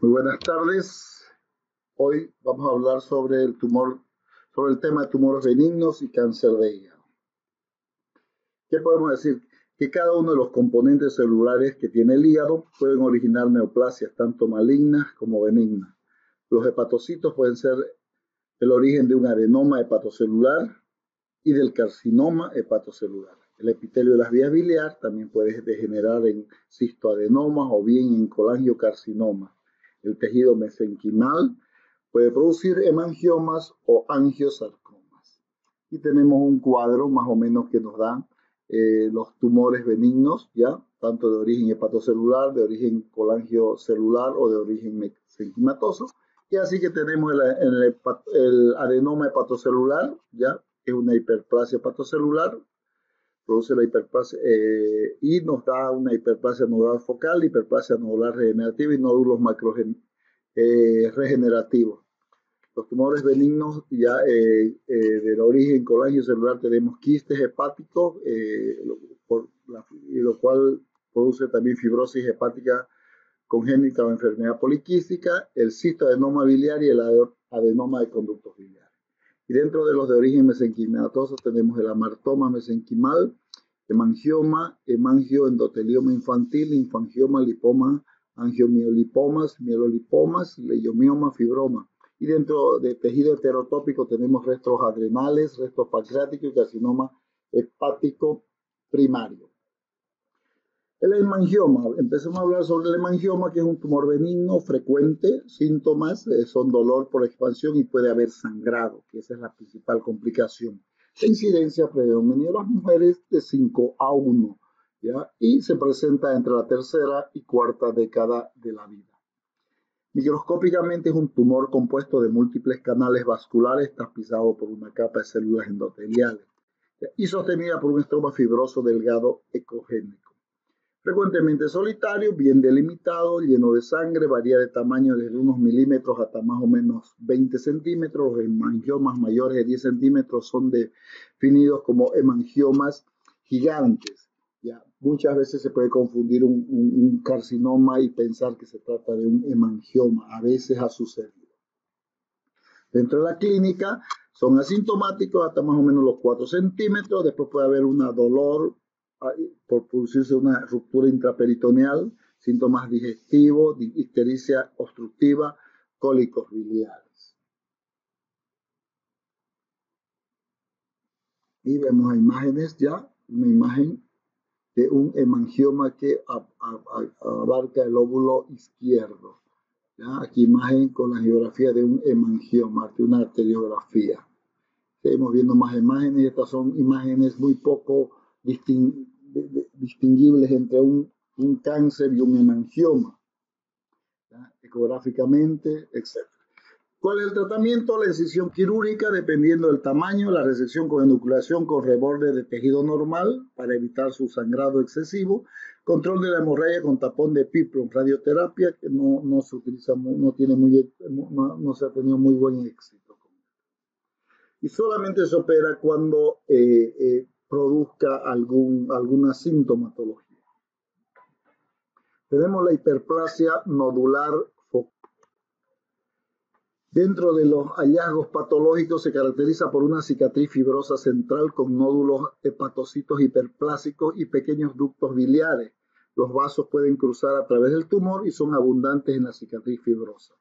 Muy buenas tardes. Hoy vamos a hablar sobre el tema de tumores benignos y cáncer de hígado. ¿Qué podemos decir? Que cada uno de los componentes celulares que tiene el hígado pueden originar neoplasias, tanto malignas como benignas. Los hepatocitos pueden ser el origen de un adenoma hepatocelular y del carcinoma hepatocelular. El epitelio de las vías biliares también puede degenerar en cistoadenomas o bien en colangiocarcinomas. El tejido mesenquimal puede producir hemangiomas o angiosarcomas. Y tenemos un cuadro más o menos que nos da los tumores benignos, ya tanto de origen hepatocelular, de origen colangiocelular o de origen mesenquimatoso. Y así que tenemos el adenoma hepatocelular, ya que es una hiperplasia hepatocelular, produce la hiperplasia y nos da una hiperplasia nodular focal, hiperplasia nodular regenerativa y nódulos regenerativos. Los tumores benignos ya del origen colangiocelular tenemos quistes hepáticos, lo cual produce también fibrosis hepática congénita o enfermedad poliquística, el cistoadenoma biliar y el adenoma de conductos biliares. Y dentro de los de origen mesenquimatoso tenemos el amartoma mesenquimal, hemangioma, hemangioendotelioma infantil, infangioma, lipoma, angiomiolipomas, mielolipomas, leiomioma, fibroma. Y dentro de tejido heterotópico tenemos restos adrenales, restos pancreáticos y carcinoma hepático primario. El hemangioma, empecemos a hablar sobre el hemangioma, que es un tumor benigno frecuente. Síntomas son dolor por expansión y puede haber sangrado, que esa es la principal complicación. La incidencia predomina en las mujeres de 5:1, ¿ya? Y se presenta entre la tercera y cuarta década de la vida. Microscópicamente es un tumor compuesto de múltiples canales vasculares tapizado por una capa de células endoteliales, ¿ya? Y sostenida por un estroma fibroso delgado ecogénico. Frecuentemente solitario, bien delimitado, lleno de sangre, varía de tamaño desde unos milímetros hasta más o menos 20 centímetros. Los hemangiomas mayores de 10 centímetros son definidos como hemangiomas gigantes. Ya, muchas veces se puede confundir un carcinoma y pensar que se trata de un hemangioma. A veces ha sucedido. Dentro de la clínica son asintomáticos hasta más o menos los 4 centímetros. Después puede haber un dolor por producirse una ruptura intraperitoneal, síntomas digestivos, ictericia obstructiva, cólicos biliares. Y vemos imágenes ya, una imagen de un hemangioma que abarca el lóbulo izquierdo. ¿Ya? Aquí imagen con la geografía de un hemangioma, de una arteriografía. Seguimos viendo más imágenes. Estas son imágenes muy poco distinguibles entre un cáncer y un hemangioma, ¿ya? Ecográficamente, etc. ¿Cuál es el tratamiento? La incisión quirúrgica, dependiendo del tamaño, la resección con enucleación con reborde de tejido normal para evitar su sangrado excesivo, control de la hemorragia con tapón de Pipron, radioterapia que no se utiliza, no se ha tenido muy buen éxito. Y solamente se opera cuando produzca alguna sintomatología. Tenemos la hiperplasia nodular focal. Dentro de los hallazgos patológicos se caracteriza por una cicatriz fibrosa central con nódulos hepatocitos hiperplásicos y pequeños ductos biliares. Los vasos pueden cruzar a través del tumor y son abundantes en la cicatriz fibrosa.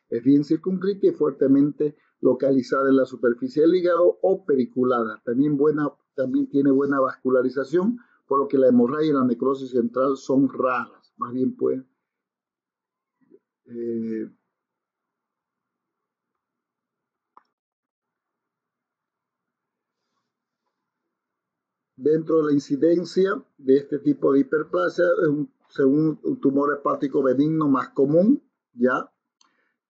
Es bien circunscrita y fuertemente localizada en la superficie del hígado o periculada. También tiene buena vascularización, por lo que la hemorragia y la necrosis central son raras. Más bien pueden... Dentro de la incidencia de este tipo de hiperplasia, según un tumor hepático benigno más común, ya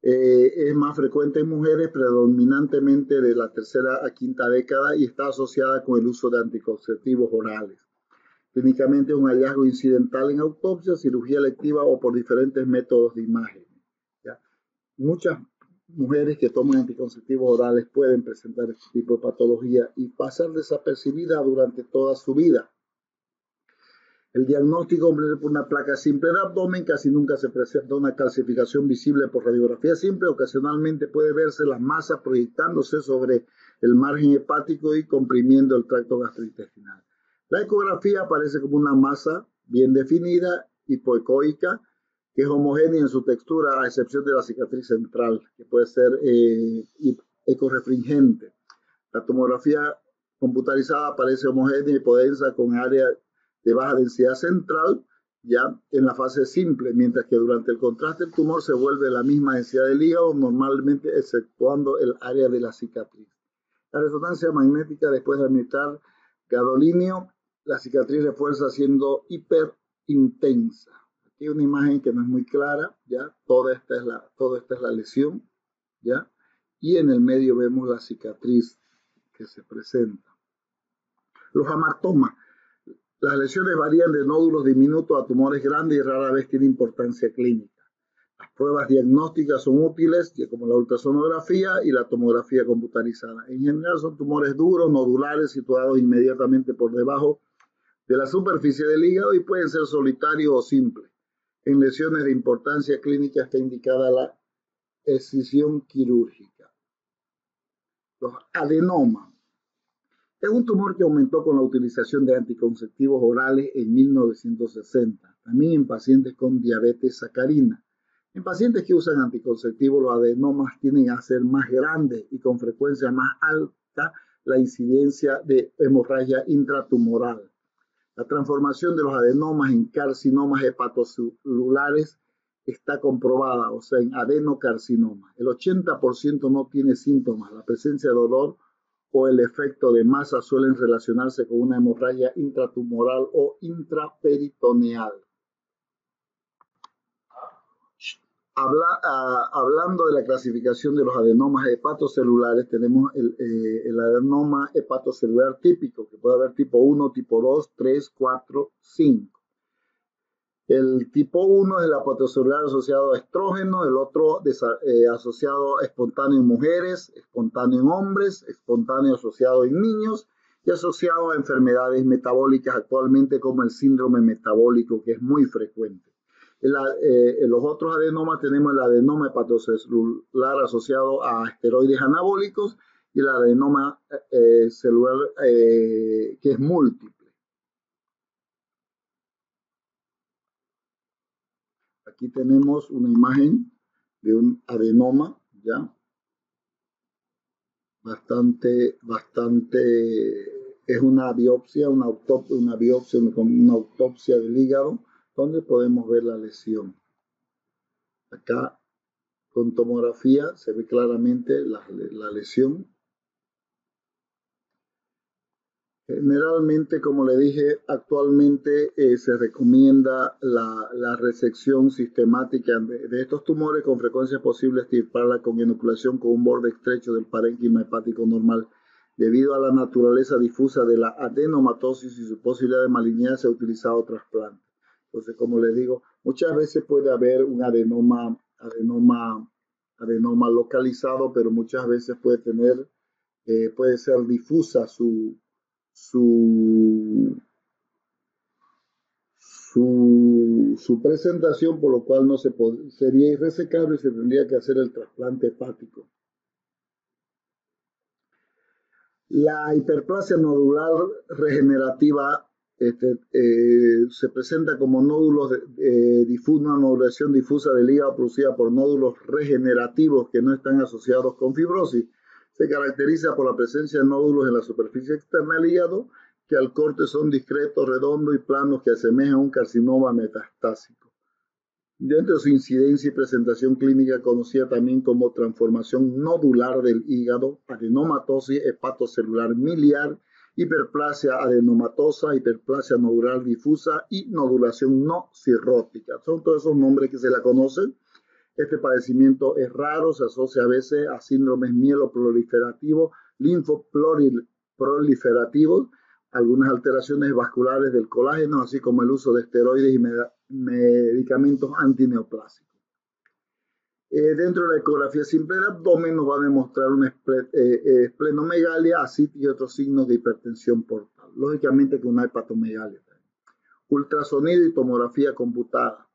es más frecuente en mujeres, predominantemente de la tercera a quinta década, y está asociada con el uso de anticonceptivos orales. Clínicamente es un hallazgo incidental en autopsia, cirugía electiva o por diferentes métodos de imagen, ¿ya? Muchas mujeres que toman anticonceptivos orales pueden presentar este tipo de patología y pasar desapercibida durante toda su vida. El diagnóstico comprende por una placa simple de abdomen, casi nunca se presenta una calcificación visible por radiografía simple, ocasionalmente puede verse la masa proyectándose sobre el margen hepático y comprimiendo el tracto gastrointestinal. La ecografía aparece como una masa bien definida, hipoecoica, que es homogénea en su textura, a excepción de la cicatriz central, que puede ser ecorefringente. La tomografía computarizada aparece homogénea y hipodensa con área de baja densidad central, ya en la fase simple, mientras que durante el contraste el tumor se vuelve la misma densidad del hígado, normalmente exceptuando el área de la cicatriz. La resonancia magnética después de administrar gadolinio, la cicatriz refuerza siendo hiperintensa. Aquí hay una imagen que no es muy clara, ya toda esta es la lesión, ya, y en el medio vemos la cicatriz que se presenta. Los hamartomas. Las lesiones varían de nódulos diminutos a tumores grandes y rara vez tienen importancia clínica. Las pruebas diagnósticas son útiles, como la ultrasonografía y la tomografía computarizada. En general son tumores duros, nodulares, situados inmediatamente por debajo de la superficie del hígado y pueden ser solitarios o simples. En lesiones de importancia clínica está indicada la excisión quirúrgica. Los adenomas. Es un tumor que aumentó con la utilización de anticonceptivos orales en 1960, también en pacientes con diabetes sacarina. En pacientes que usan anticonceptivos, los adenomas tienden a ser más grandes y con frecuencia más alta la incidencia de hemorragia intratumoral. La transformación de los adenomas en carcinomas hepatocelulares está comprobada, o sea, en adenocarcinoma. El 80% no tiene síntomas. La presencia de dolor o el efecto de masa suelen relacionarse con una hemorragia intratumoral o intraperitoneal. Hablando de la clasificación de los adenomas hepatocelulares, tenemos el adenoma hepatocelular típico, que puede haber tipo 1, tipo 2, 3, 4, 5. El tipo 1 es el hepatocelular asociado a estrógeno, el otro asociado a espontáneo en mujeres, espontáneo en hombres, espontáneo asociado en niños y asociado a enfermedades metabólicas actualmente como el síndrome metabólico, que es muy frecuente. En los otros adenomas tenemos el adenoma hepatocelular asociado a esteroides anabólicos y el adenoma celular que es múltiple. Aquí tenemos una imagen de un adenoma, ya bastante, es una biopsia, una autopsia del hígado, donde podemos ver la lesión. Acá con tomografía se ve claramente la lesión. Generalmente, como le dije, actualmente se recomienda la resección sistemática de estos tumores. Con frecuencia es posible extirparla con inoculación con un borde estrecho del parénquima hepático normal. Debido a la naturaleza difusa de la adenomatosis y su posibilidad de malignidad, se ha utilizado trasplante. Entonces, como les digo, muchas veces puede haber un adenoma localizado, pero muchas veces puede ser difusa su presentación, por lo cual no sería irresecable y se tendría que hacer el trasplante hepático. La hiperplasia nodular regenerativa se presenta como nódulos una nodulación difusa del hígado producida por nódulos regenerativos que no están asociados con fibrosis. Se caracteriza por la presencia de nódulos en la superficie externa del hígado que al corte son discretos, redondos y planos que asemejan a un carcinoma metastásico. Dentro de su incidencia y presentación clínica conocida también como transformación nodular del hígado, adenomatosis hepatocelular miliar, hiperplasia adenomatosa, hiperplasia nodular difusa y nodulación no cirrótica. Son todos esos nombres que se la conocen. Este padecimiento es raro, se asocia a veces a síndromes mieloproliferativos, linfoproliferativos, algunas alteraciones vasculares del colágeno, así como el uso de esteroides y medicamentos antineoplásicos. Dentro de la ecografía simple de abdomen nos va a demostrar una esplenomegalia, asitis y otros signos de hipertensión portal. Lógicamente que una hepatomegalia. ultrasonido y tomografía computada.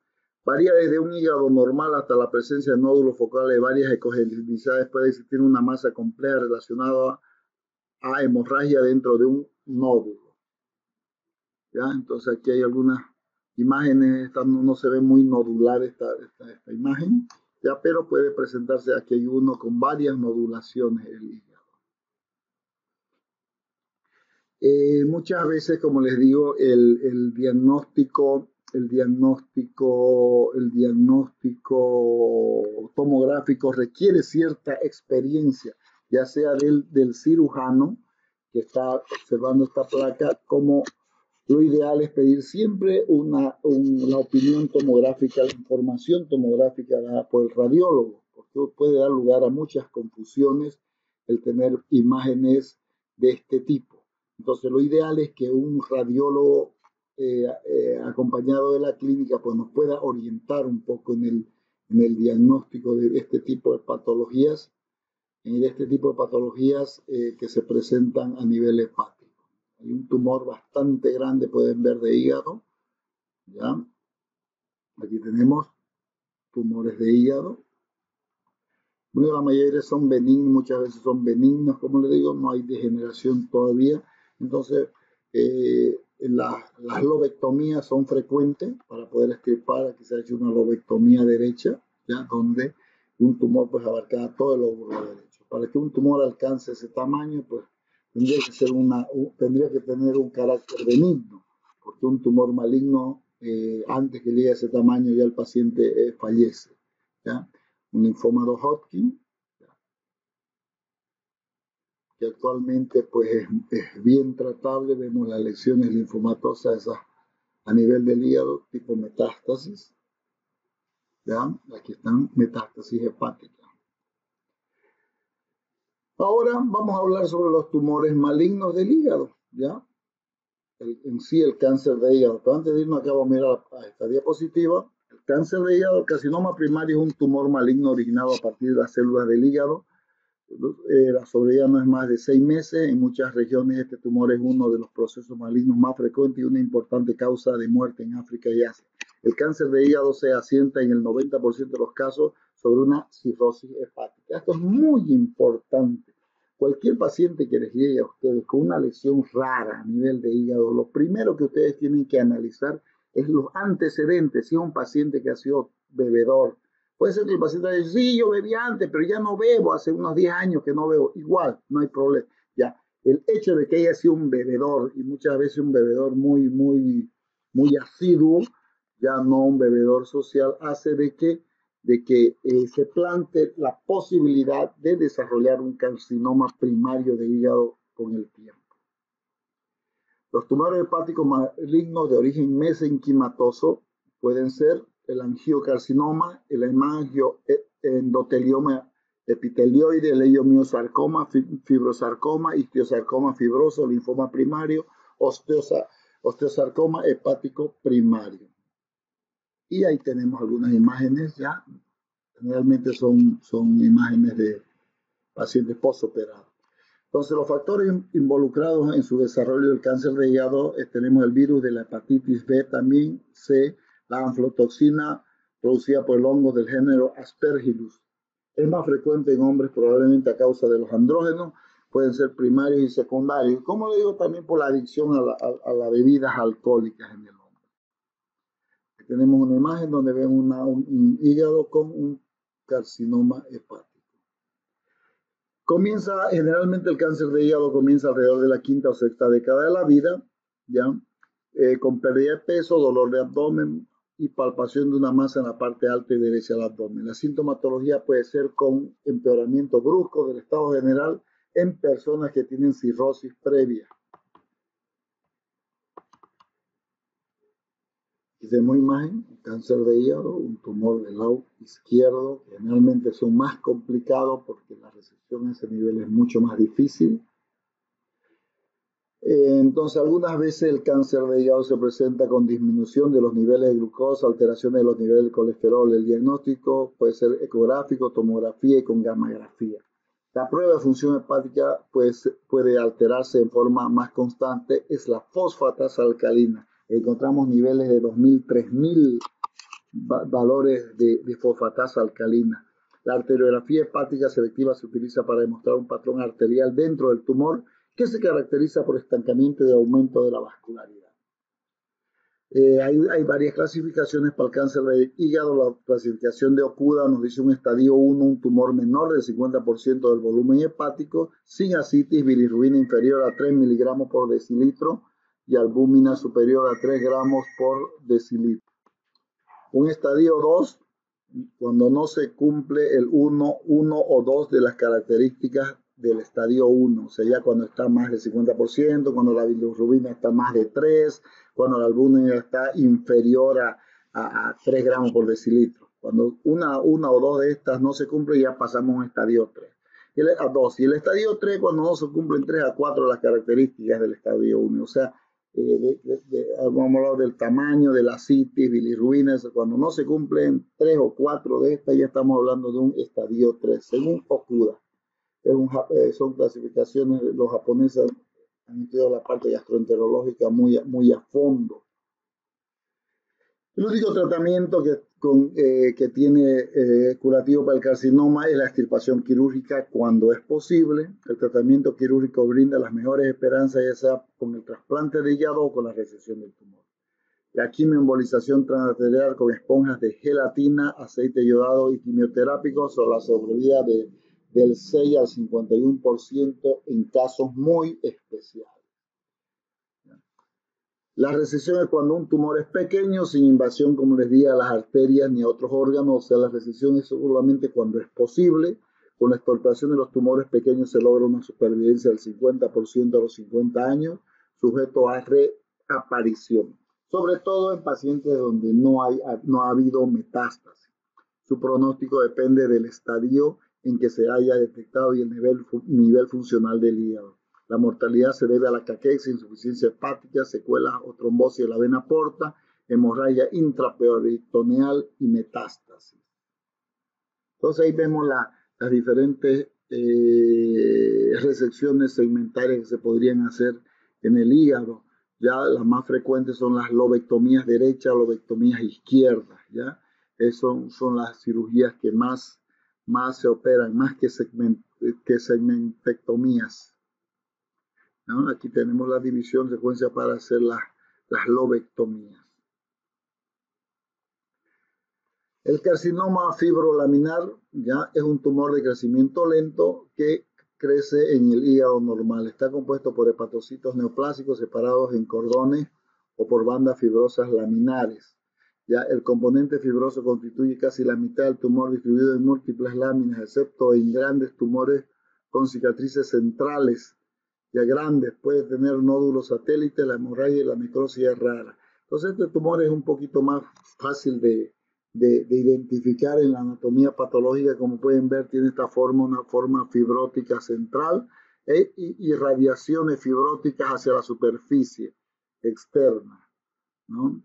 Varía desde un hígado normal hasta la presencia de nódulos focales de varias ecogenicidades. Puede existir una masa compleja relacionada a hemorragia dentro de un nódulo. ¿Ya? Entonces aquí hay algunas imágenes, esta no se ve muy nodular esta imagen, ¿ya? Pero puede presentarse, aquí hay uno con varias nodulaciones del hígado. Muchas veces, como les digo, el diagnóstico tomográfico requiere cierta experiencia, ya sea del cirujano que está observando esta placa, como lo ideal es pedir siempre la opinión tomográfica, la información tomográfica dada por el radiólogo, porque puede dar lugar a muchas confusiones el tener imágenes de este tipo. Entonces, lo ideal es que un radiólogo acompañado de la clínica pues, nos pueda orientar un poco en el diagnóstico de este tipo de patologías, que se presentan a nivel hepático. Hay un tumor bastante grande, pueden ver, de hígado. ¿Ya? Aquí tenemos tumores de hígado. Bueno, la mayoría son benignos, muchas veces son benignos, como les digo, no hay degeneración todavía. Entonces, las lobectomías son frecuentes para poder extirpar. Aquí se ha hecho una lobectomía derecha, ¿ya? Donde un tumor pues abarca todo el lóbulo derecho. Para que un tumor alcance ese tamaño, pues tendría que tener un carácter benigno, porque un tumor maligno, antes que llegue a ese tamaño, ya el paciente fallece. ¿Ya? Un linfoma de Hodgkin, que actualmente pues es bien tratable. Vemos las lesiones linfomatosas a nivel del hígado, tipo metástasis. ¿Ya? Aquí están metástasis hepáticas. Ahora vamos a hablar sobre los tumores malignos del hígado, ¿ya? En sí el cáncer de hígado. Pero antes de irnos acá vamos a mirar a esta diapositiva. El cáncer de hígado, el carcinoma primario, es un tumor maligno originado a partir de las células del hígado. La sobrevida no es más de 6 meses. En muchas regiones este tumor es uno de los procesos malignos más frecuentes y una importante causa de muerte en África y Asia. El cáncer de hígado se asienta en el 90% de los casos sobre una cirrosis hepática. Esto es muy importante. Cualquier paciente que les llegue a ustedes con una lesión rara a nivel de hígado, lo primero que ustedes tienen que analizar es los antecedentes. Si es un paciente que ha sido bebedor, puede ser que el paciente diga, sí, yo bebía antes, pero ya no bebo, hace unos 10 años que no bebo. Igual, no hay problema. Ya, el hecho de que haya sido un bebedor, y muchas veces un bebedor muy asiduo, ya no un bebedor social, hace de que se plante la posibilidad de desarrollar un carcinoma primario de hígado con el tiempo. Los tumores hepáticos malignos de origen mesenquimatoso pueden ser el angiocarcinoma, el hemangioendotelioma epitelioide, el leiomiosarcoma, fibrosarcoma, histiosarcoma fibroso, linfoma primario, osteosarcoma hepático primario. Y ahí tenemos algunas imágenes ya. Generalmente son imágenes de pacientes postoperados. Entonces, los factores involucrados en su desarrollo del cáncer de hígado, tenemos el virus de la hepatitis B, también C, la aflatoxina producida por el hongo del género Aspergillus. Es más frecuente en hombres probablemente a causa de los andrógenos, pueden ser primarios y secundarios. Como le digo, también por la adicción a las bebidas alcohólicas en el hombre. Tenemos una imagen donde vemos un hígado con un carcinoma hepático. Generalmente el cáncer de hígado comienza alrededor de la quinta o sexta década de la vida, ¿ya? Con pérdida de peso, dolor de abdomen y palpación de una masa en la parte alta y derecha del abdomen. La sintomatología puede ser con empeoramiento brusco del estado general en personas que tienen cirrosis previa. Tenemos imagen, cáncer de hígado, un tumor del lado izquierdo, que generalmente son más complicados porque la resección a ese nivel es mucho más difícil. Entonces, algunas veces el cáncer de hígado se presenta con disminución de los niveles de glucosa, alteraciones de los niveles de colesterol. El diagnóstico puede ser ecográfico, tomografía y con gammagrafía. La prueba de función hepática puede alterarse en forma más constante, es la fosfatasa alcalina. encontramos niveles de 2.000, 3.000 valores de fosfatasa alcalina. La arteriografía hepática selectiva se utiliza para demostrar un patrón arterial dentro del tumor que se caracteriza por estancamiento y aumento de la vascularidad. Hay varias clasificaciones para el cáncer de hígado. La clasificación de Okuda nos dice un estadio 1, un tumor menor del 50% del volumen hepático, sin ascitis, bilirrubina inferior a 3 miligramos por decilitro y albúmina superior a 3 gramos por decilitro. Un estadio 2, cuando no se cumple el 1 o 2 de las características del estadio 1, o sea, ya cuando está más del 50%, cuando la bilirrubina está más de 3, cuando la albúmina está inferior a 3 gramos por decilitro. Cuando una o dos de estas no se cumple, ya pasamos a un estadio 3. A 2. Y el estadio 3, cuando no se cumplen 3 a 4 las características del estadio 1, o sea, vamos a hablar del tamaño, de la citis, bilirrubina, cuando no se cumplen 3 o 4 de estas, ya estamos hablando de un estadio 3, según Okuda. Son clasificaciones, los japoneses han estudiado la parte gastroenterológica muy a fondo. El único tratamiento que tiene curativo para el carcinoma es la extirpación quirúrgica cuando es posible. El tratamiento quirúrgico brinda las mejores esperanzas, ya sea con el trasplante de hígado o con la resección del tumor. La quimioembolización transarterial con esponjas de gelatina, aceite yodado y quimioterápicos o la sobrevida del 6 al 51% en casos muy especiales. La resección es cuando un tumor es pequeño, sin invasión, como les dije, a las arterias ni a otros órganos. O sea, la resección es solamente cuando es posible. Con la extirpación de los tumores pequeños se logra una supervivencia del 50% a los 50 años, sujeto a reaparición, sobre todo en pacientes donde no ha habido metástasis. Su pronóstico depende del estadio en que se haya detectado y el nivel funcional del hígado. La mortalidad se debe a la caquexia, insuficiencia hepática, secuelas o trombosis de la vena porta, hemorragia intraperitoneal y metástasis. Entonces ahí vemos las diferentes resecciones segmentarias que se podrían hacer en el hígado. Ya las más frecuentes son las lobectomías derechas, lobectomías izquierdas, ¿ya? Son las cirugías que más se operan, más que segmentectomías, ¿no? Aquí tenemos la división de secuencia para hacer las lobectomías. El carcinoma fibrolaminar ya es un tumor de crecimiento lento que crece en el hígado normal. Está compuesto por hepatocitos neoplásicos separados en cordones o por bandas fibrosas laminares. Ya el componente fibroso constituye casi la mitad del tumor distribuido en múltiples láminas, excepto en grandes tumores con cicatrices centrales ya grandes. Puede tener nódulos satélites, la hemorragia y la necrosis es rara. Entonces este tumor es un poquito más fácil de identificar en la anatomía patológica. Como pueden ver, tiene esta forma, una forma fibrótica central y radiaciones fibróticas hacia la superficie externa, ¿no?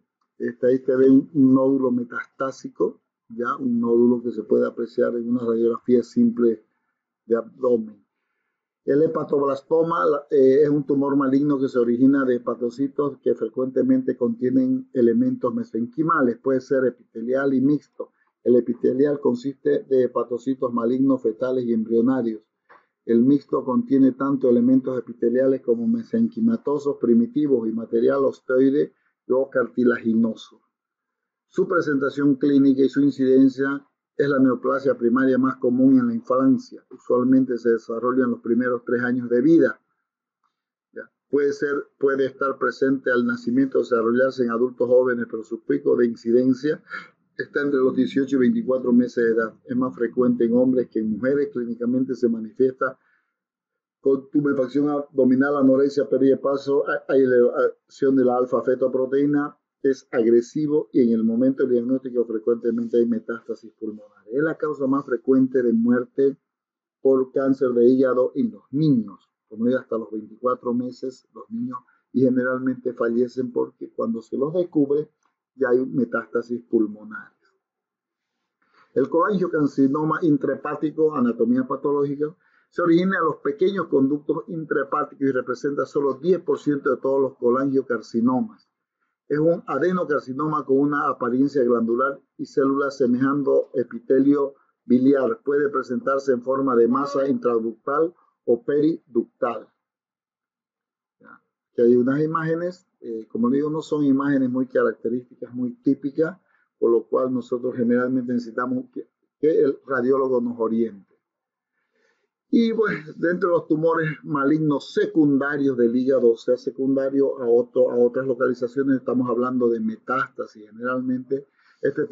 Ahí se ve un nódulo metastásico, ya un nódulo que se puede apreciar en una radiografía simple de abdomen. El hepatoblastoma es un tumor maligno que se origina de hepatocitos que frecuentemente contienen elementos mesenquimales. Puede ser epitelial y mixto. El epitelial consiste de hepatocitos malignos fetales y embrionarios. El mixto contiene tanto elementos epiteliales como mesenquimatosos primitivos y material osteoide o cartilaginoso. Su presentación clínica y su incidencia es la neoplasia primaria más común en la infancia. Usualmente se desarrolla en los primeros 3 años de vida. ¿Ya? Puede estar presente al nacimiento o desarrollarse en adultos jóvenes, pero su pico de incidencia está entre los 18 y 24 meses de edad. Es más frecuente en hombres que en mujeres. Clínicamente se manifiesta con tumefacción abdominal, anorexia, pérdida de peso, hay elevación de la alfa-fetoproteína, es agresivo y en el momento del diagnóstico frecuentemente hay metástasis pulmonares. Es la causa más frecuente de muerte por cáncer de hígado en los niños, como digo, hasta los 24 meses los niños, y generalmente fallecen porque cuando se los descubre ya hay metástasis pulmonares. El colangiocarcinoma intrahepático, anatomía patológica, se origina en los pequeños conductos intrahepáticos y representa solo 10% de todos los colangiocarcinomas. Es un adenocarcinoma con una apariencia glandular y células semejando epitelio biliar. Puede presentarse en forma de masa intraductal o periductal. Aquí hay unas imágenes, como digo, no son imágenes muy características, muy típicas, por lo cual nosotros generalmente necesitamos que el radiólogo nos oriente. Y bueno, dentro de los tumores malignos secundarios del hígado, o sea, secundario a otras localizaciones, estamos hablando de metástasis. Generalmente, este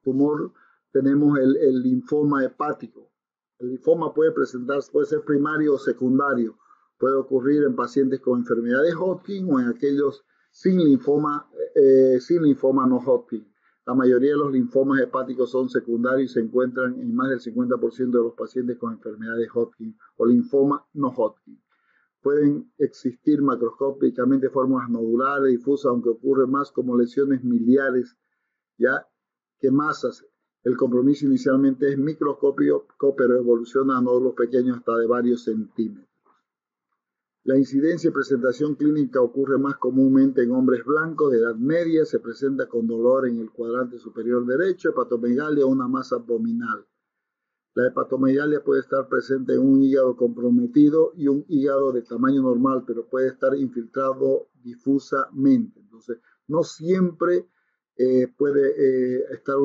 tumor tenemos el linfoma hepático. El linfoma puede presentarse, puede ser primario o secundario. Puede ocurrir en pacientes con enfermedad de Hodgkin o en aquellos sin linfoma no Hodgkin. La mayoría de los linfomas hepáticos son secundarios y se encuentran en más del 50% de los pacientes con enfermedad de Hodgkin o linfoma no Hodgkin. Pueden existir macroscópicamente formas nodulares, difusas, aunque ocurre más como lesiones miliares, ya que masas. El compromiso inicialmente es microscópico, pero evoluciona a nódulos pequeños hasta de varios centímetros. La incidencia y presentación clínica ocurre más comúnmente en hombres blancos de edad media, se presenta con dolor en el cuadrante superior derecho, hepatomegalia o una masa abdominal. La hepatomegalia puede estar presente en un hígado comprometido y un hígado de tamaño normal, pero puede estar infiltrado difusamente. Entonces, no siempre puede estar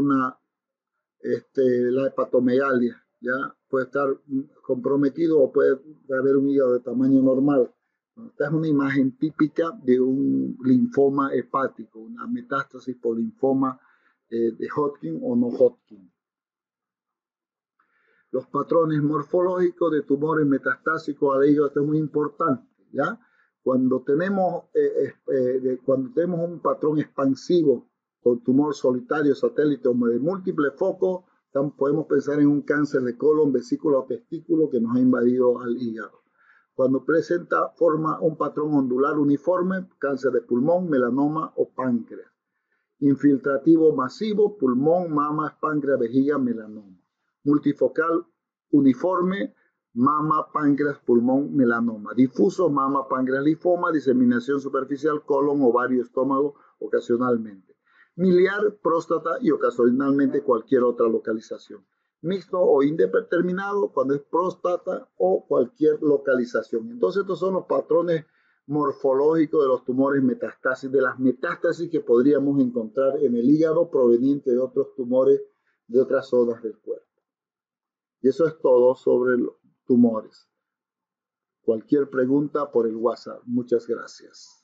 la hepatomegalia, ¿ya? Puede estar comprometido o puede haber un hígado de tamaño normal. Esta es una imagen típica de un linfoma hepático, una metástasis por linfoma de Hodgkin o no Hodgkin. Los patrones morfológicos de tumores metastásicos al hígado, esto es muy importante, ¿ya? Cuando tenemos un patrón expansivo con tumor solitario, satélite o de múltiples focos, podemos pensar en un cáncer de colon, vesícula o testículo que nos ha invadido al hígado. Cuando forma un patrón ondular uniforme, cáncer de pulmón, melanoma o páncreas. Infiltrativo masivo, pulmón, mamas, páncreas, vejiga, melanoma. Multifocal uniforme, mama, páncreas, pulmón, melanoma. Difuso, mama, páncreas, linfoma. Diseminación superficial, colon, ovario, estómago, ocasionalmente. Miliar, próstata y ocasionalmente cualquier otra localización. Mixto o indeterminado cuando es próstata o cualquier localización. Entonces estos son los patrones morfológicos de los tumores metástasis, de las metástasis que podríamos encontrar en el hígado proveniente de otros tumores de otras zonas del cuerpo. Y eso es todo sobre los tumores. Cualquier pregunta por el WhatsApp. Muchas gracias.